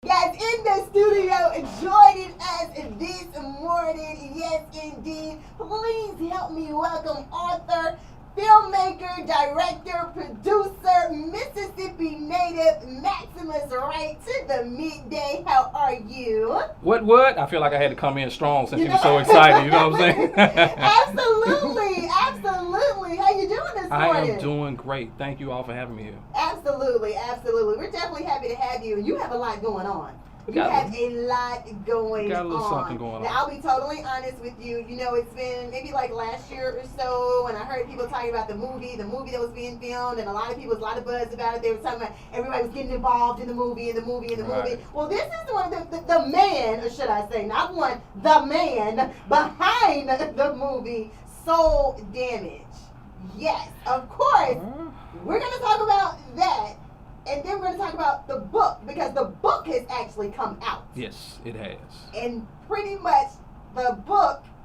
Guys, in the studio, joining us this morning, yes indeed. Please help me welcome author, filmmaker, director, producer, Mississippi native Maximus Wright to the midday. How are you? What? I feel like I had to come in strong since you were so excited. You know what I'm saying? Absolutely, absolutely. How you doing this morning? I am doing great. Thank you all for having me here. Absolutely, absolutely. We're definitely happy to have you. You have a lot going on. You have a lot going on. Got a little something going on. Now, I'll be totally honest with you. You know, it's been maybe like last year or so, and I heard people talking about the movie that was being filmed, and a lot of buzz about it. They were talking about everybody was getting involved in the movie. Well, this is one of the man, or should I say, not one, the man behind the movie, Soul Damage. Yes, of course. We're going to talk about that. And then we're going to talk about the book, because the book has actually come out. Yes, it has. And pretty much the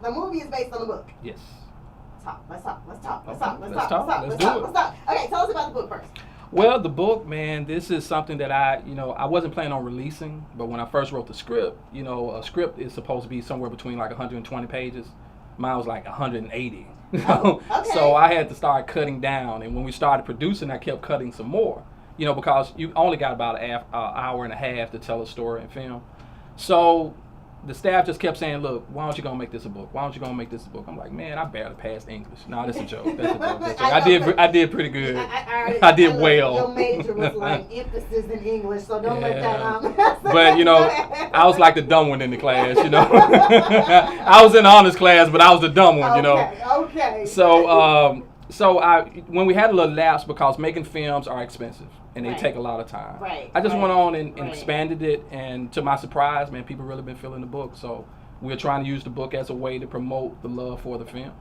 movie is based on the book. Yes. Let's talk. Let's do it. Okay, tell us about the book first. Well, the book, man, this is something that I wasn't planning on releasing, but when I first wrote the script, a script is supposed to be somewhere between like 120 pages. Mine was like 180. Oh, okay. So I had to start cutting down, and when we started producing, I kept cutting some more. Because you only got about an hour and a half to tell a story and film. So the staff just kept saying, look, why don't you go make this a book? Why don't you go make this a book? I'm like, man, I barely passed English. No, that's a joke. That's a joke. I did pretty good. I did well. Your major was like emphasis in English, so don't let that But, I was like the dumb one in the class, I was in the honors class, but I was the dumb one, Okay. So when we had a little lapse, because making films are expensive and they take a lot of time. Right. I just went on and expanded it, and to my surprise, man, people really been feeling the book. So we're trying to use the book as a way to promote the love for the film.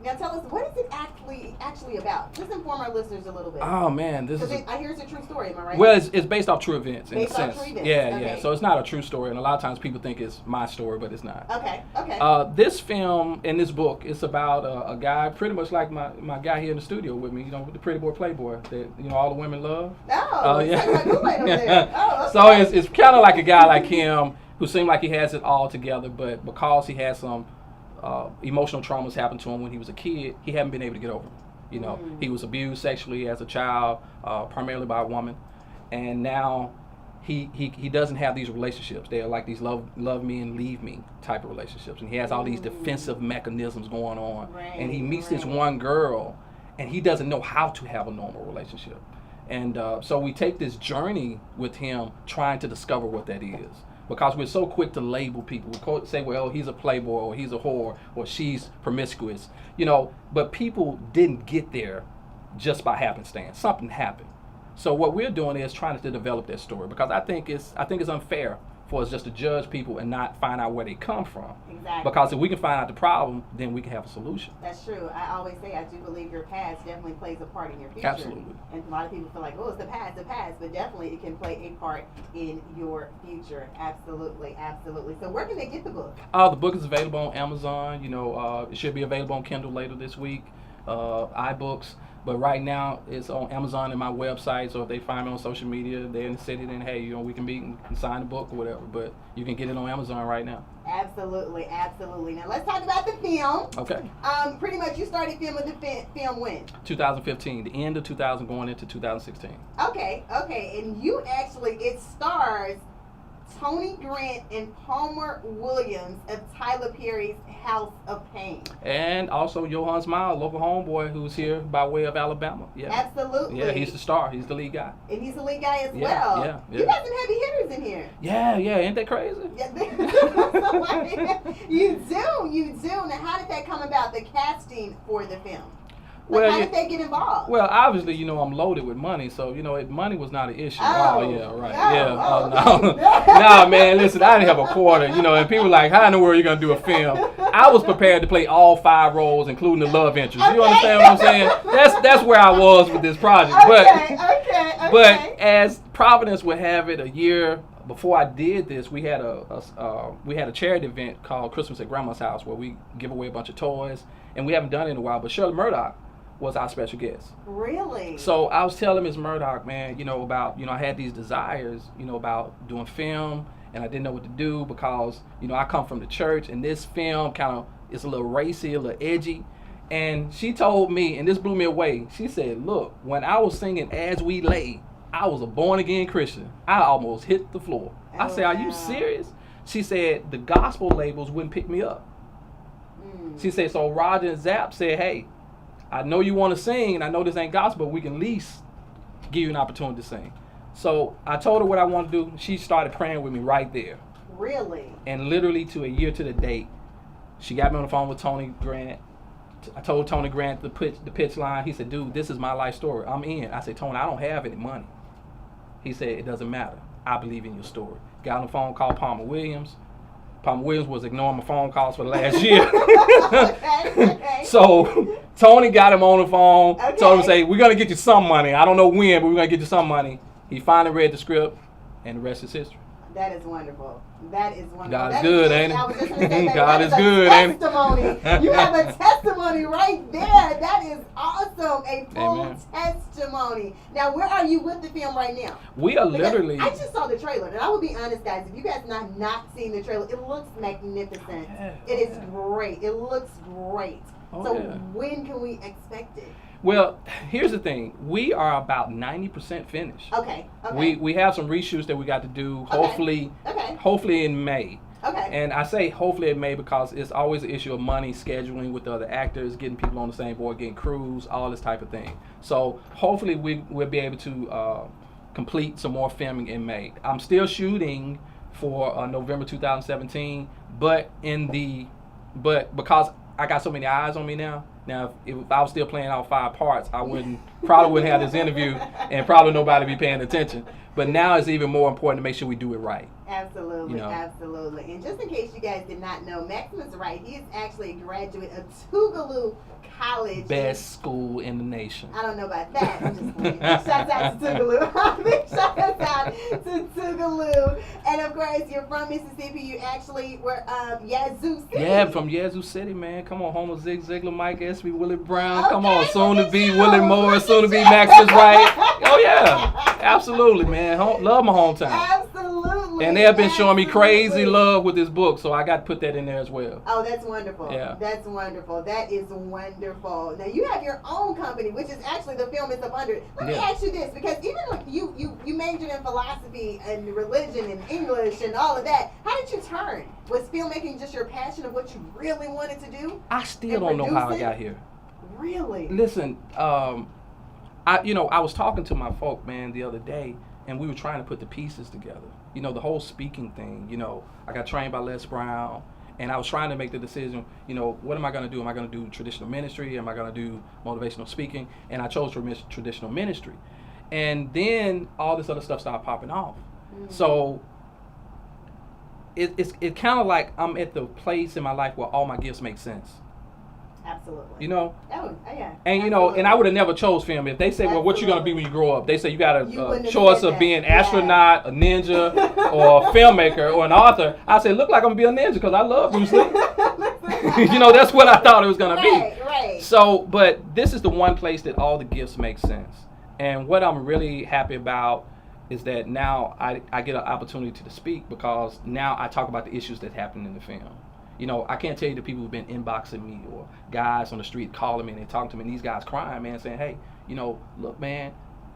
Now tell us, what is it actually about? Just inform our listeners a little bit. Oh man, I hear it's a true story, am I right? Well, it's based off true events in a sense. Based off true events. Yeah, okay. yeah. So it's not a true story, and a lot of times people think it's my story, but it's not. Okay. This film and this book, it's about a guy pretty much like my guy here in the studio with me, with the pretty boy playboy that all the women love. Oh, yeah. like Kool-Aid over there. Oh, okay. So it's kind of like a guy like him who seemed like he has it all together, but because he has some emotional traumas happened to him when he was a kid, he hadn't been able to get over them. He was abused sexually as a child, primarily by a woman, and now he doesn't have these relationships. They're like these love me and leave me type of relationships, and he has all these defensive mechanisms going on. And he meets this one girl, and he doesn't know how to have a normal relationship. And so we take this journey with him, trying to discover what that is. Because we're so quick to label people. We say, well, he's a playboy, or he's a whore, or she's promiscuous. But people didn't get there just by happenstance. Something happened. So what we're doing is trying to develop that story, because I think it's unfair for us just to judge people and not find out where they come from. Exactly. Because if we can find out the problem, then we can have a solution. That's true. I always say I do believe your past definitely plays a part in your future. Absolutely. And a lot of people feel like, oh, it's the past, but definitely it can play a part in your future. Absolutely. So where can they get the book? The book is available on Amazon. It should be available on Kindle later this week, iBooks. But right now, it's on Amazon and my website. So if they find me on social media, they're in the city, then hey, we can meet and sign the book or whatever. But you can get it on Amazon right now. Absolutely. Now let's talk about the film. Okay. Pretty much, you started filming the film when? 2015, the end of 2000, going into 2016. Okay. And it stars Tony Grant and Palmer Williams of Tyler Perry's House of Pain. And also Johan Smile, local homeboy who's here by way of Alabama. Yeah. Absolutely. Yeah, he's the star. He's the lead guy. And he's the lead guy as Yeah. well. You got some heavy hitters in here. Yeah. Ain't that crazy? You do. Now, how did that come about, the casting for the film? How did they get involved? Well, obviously, I'm loaded with money, so money was not an issue. Oh, yeah, right. No. Nah, man, listen, I didn't have a quarter, and people were like, how in the world are you gonna do a film? I was prepared to play all 5 roles, including the love interest. You understand what I'm saying? That's where I was with this project. But as Providence would have it, a year before I did this, we had a charity event called Christmas at Grandma's House, where we give away a bunch of toys, and we haven't done it in a while. But Shirley Murdoch was our special guest. Really? So I was telling Ms. Murdoch, man, about, I had these desires, about doing film, and I didn't know what to do because, I come from the church, and this film kind of is a little racy, a little edgy. And she told me, and this blew me away, she said, look, when I was singing As We Lay, I was a born-again Christian. I almost hit the floor. I said, are you serious? She said, the gospel labels wouldn't pick me up. She said, so Roger and Zapp said, hey, I know you want to sing, and I know this ain't gospel, but we can at least give you an opportunity to sing. So I told her what I wanted to do. She started praying with me right there. Really? And literally to a year to the date, she got me on the phone with Tony Grant. I told Tony Grant the pitch line. He said, dude, this is my life story. I'm in. I said, Tony, I don't have any money. He said, it doesn't matter. I believe in your story. Got on the phone, called Palmer Williams. Palmer Williams was ignoring my phone calls for the last year. Okay. So Tony got him on the phone, Okay. told him, say, we're going to get you some money. I don't know when, but we're going to get you some money. He finally read the script, and the rest is history. That is wonderful. That is wonderful. God is That good, ain't I was just it? gonna say that. God That is a good, ain't it? testimony. You have a testimony right there. That is awesome. A full Amen. testimony. Now, where are you with the film right now? We are Because literally... I just saw the trailer, and I will be honest, guys. If you guys not seen the trailer, it looks magnificent. Yeah. It is great. It looks great. Oh, So yeah. when can we expect it? Well, here's the thing. We are about 90% finished. Okay. Okay. We have some reshoots that we got to do, Okay. hopefully in May. Okay. And I say hopefully in May because it's always an issue of money, scheduling with the other actors, getting people on the same board, getting crews, all this type of thing. So hopefully we'll be able to complete some more filming in May. I'm still shooting for November 2017, but because I got so many eyes on me now. Now, if I was still playing out 5 parts, I probably wouldn't have this interview, and probably nobody be paying attention. But now it's even more important to make sure we do it right. Absolutely, absolutely. And just in case you guys did not know, Maximus Wright, he is actually a graduate of Tougaloo College. Best school in the nation. I don't know about that. I'm just kidding. Shout out to Tougaloo. Big shout out to Tougaloo. And of course, you're from Mississippi. You actually were Yazoo City. Yeah, from Yazoo City, man. Come on, Homer Zig Ziglar, Mike Espy, Willie Brown. Okay, Come on, soon look to at be you. Willie Morris, soon to be Look at Maximus you. Wright. Oh yeah, absolutely, man. Love my hometown. Absolutely. And they have been showing me crazy Absolutely. love with this book, so I got to put that in there as well. Oh, that's wonderful. Yeah. That's wonderful. That is wonderful. Now you have your own company, which is actually the film is up under it. Let me Yeah. ask you this, because even like you majored in philosophy and religion and English and all of that. How did you turn? Was filmmaking just your passion of what you really wanted to do? I still And don't know how I producing? got here. Really? Listen, I was talking to my folk, man, the other day, and we were trying to put the pieces together. The whole speaking thing. I got trained by Les Brown, and I was trying to make the decision. What am I going to do? Am I going to do traditional ministry? Am I going to do motivational speaking? And I chose traditional ministry, and then all this other stuff started popping off. Mm-hmm. So it's kind of like I'm at the place in my life where all my gifts make sense. Absolutely. Oh, yeah. And Absolutely. and I would have never chose film if they say, well, what you gonna be when you grow up? They say you got You a wouldn't have choice said of that. being Yeah. astronaut, a ninja, or a filmmaker, or an author. I said, look like I'm gonna be a ninja because I love Bruce Lee. That's what I thought it was gonna be. Right. So, but this is the one place that all the gifts make sense. And what I'm really happy about is that now I get an opportunity to speak because now I talk about the issues that happen in the film. I can't tell you the people who've been inboxing me or guys on the street calling me and they talking to me, and these guys crying, man, saying, hey, look, man,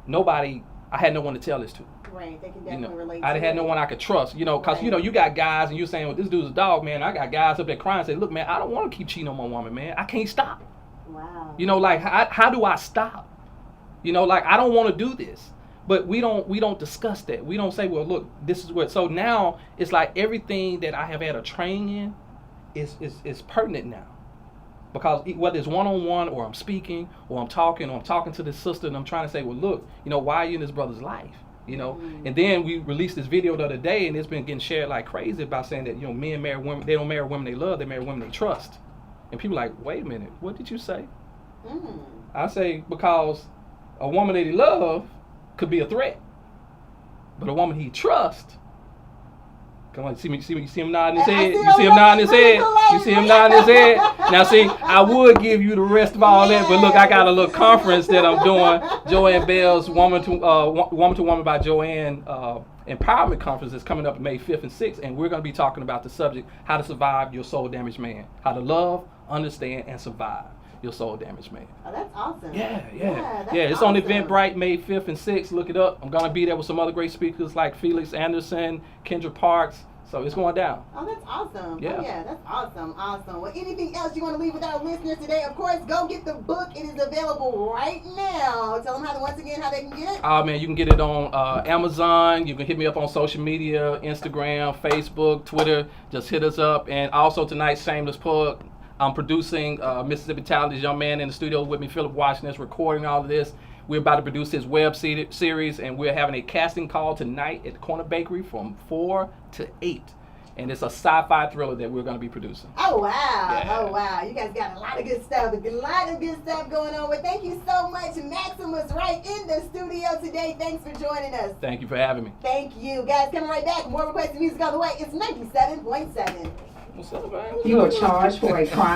I had no one to tell this to. Right, they can definitely relate I to had it. no one I could trust, because, Right. you got guys and you're saying, well, this dude's a dog, man. I got guys up there crying and say, look, man, I don't want to keep cheating on my woman, man. I can't stop. Wow. How do I stop? I don't want to do this. But we don't discuss that. We don't say, well, look, this is what. So now it's like everything that I have had a training in is pertinent now. Because whether it's one-on-one or I'm speaking or I'm talking to this sister and I'm trying to say, well, look, why are you in this brother's life? Mm-hmm. And then we released this video the other day and it's been getting shared like crazy about saying that, men marry women, they don't marry women they love, they marry women they trust. And people are like, wait a minute, what did you say? Mm. I say, because a woman that he love could be a threat. But a woman he trusts Come on, you see him nodding his I head? see You see him nodding his head? looking You see him nodding his head? Now see, I would give you the rest of all that, but look, I got a little conference that I'm doing. Joanne Bell's Woman to Woman by Joanne Empowerment Conference is coming up May 5th and 6th, and we're going to be talking about the subject, how to survive your soul damaged man. How to love, understand, and survive your soul damaged man. Oh, that's awesome. Yeah. That's It's on awesome. Eventbrite May 5th and 6th. Look it up. I'm going to be there with some other great speakers like Felix Anderson, Kendra Parks. So it's going down. Oh, that's awesome. Yeah. Oh, yeah, that's awesome. Well, anything else you want to leave with our listeners today? Of course, go get the book. It is available right now. Tell them once again how they can get it. Oh, man, you can get it on Amazon. You can hit me up on social media, Instagram, Facebook, Twitter. Just hit us up. And also tonight, shameless plug, I'm producing Mississippi Talent, this young man in the studio with me, Philip Washington, is recording all of this. We're about to produce his web series, and we're having a casting call tonight at the Corner Bakery from 4 to 8. And it's a sci-fi thriller that we're going to be producing. Oh, wow. Yeah. Oh, wow. You guys got a lot of good stuff. Going on. Well, thank you so much, Maximus Wright, in the studio today. Thanks for joining us. Thank you for having me. Thank you. Guys, coming right back. More requested music on the way. It's 97.7. What's up, man? You are charged for a crime.